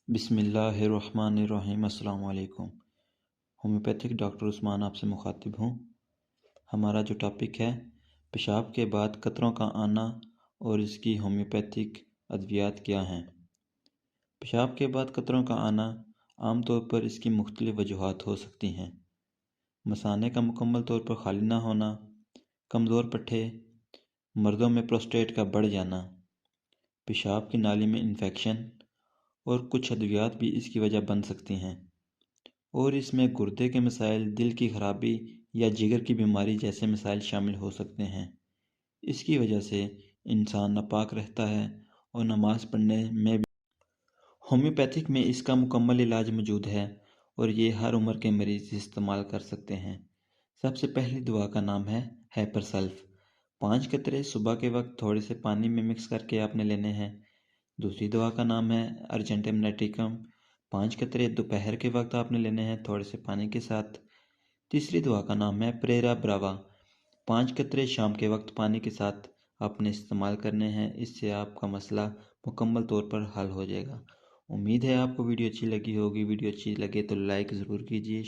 بسم اللہ الرحمن الرحیم۔ السلام علیکم۔ ہومیوپیتھک ڈاکٹر عثمان آپ سے مخاطب ہوں۔ ہمارا جو ٹاپک ہے پیشاب کے بعد قطروں کا آنا اور اس کی ہومیوپیتھک ادویات کیا ہیں۔ پیشاب کے بعد قطروں کا آنا عام طور پر اس کی مختلف وجوہات ہو سکتی ہیں۔ مثانے کا مکمل طور پر خالی نہ ہونا، کمزور پٹھے، مردوں میں پروسٹیٹ کا بڑھ جانا، پیشاب کی نالی میں انفیکشن اور کچھ ادویات بھی اس کی وجہ بن سکتی ہیں، اور اس میں گردے کے مسائل، دل کی خرابی یا جگر کی بیماری جیسے مسائل شامل ہو سکتے ہیں۔ اس کی وجہ سے انسان ناپاک رہتا ہے اور نماز پڑھنے میں بھی۔ ہومیوپیتھک میں اس کا مکمل علاج موجود ہے اور یہ ہر عمر کے مریض استعمال کر سکتے ہیں۔ سب سے پہلی دوا کا نام ہے ہیپر سلف۔ 5 قطرے صبح کے وقت تھوڑے سے پانی میں مکس کر کے آپ نے لینے ہیں۔ دوسری دوا کا نام ہے ارجنٹم نیٹیکم۔ 5 قطرے دوپہر کے وقت آپ نے لینے ہیں تھوڑے سے پانی کے ساتھ۔ تیسری دوا کا نام ہے پریرا براوا۔ 5 قطرے شام کے وقت پانی کے ساتھ آپ نے استعمال کرنے ہیں۔ اس سے آپ کا مسئلہ مکمل طور پر حل ہو جائے گا۔ امید ہے آپ کو ویڈیو اچھی لگی ہوگی۔ ویڈیو اچھی لگے تو لائک ضرور کیجیے۔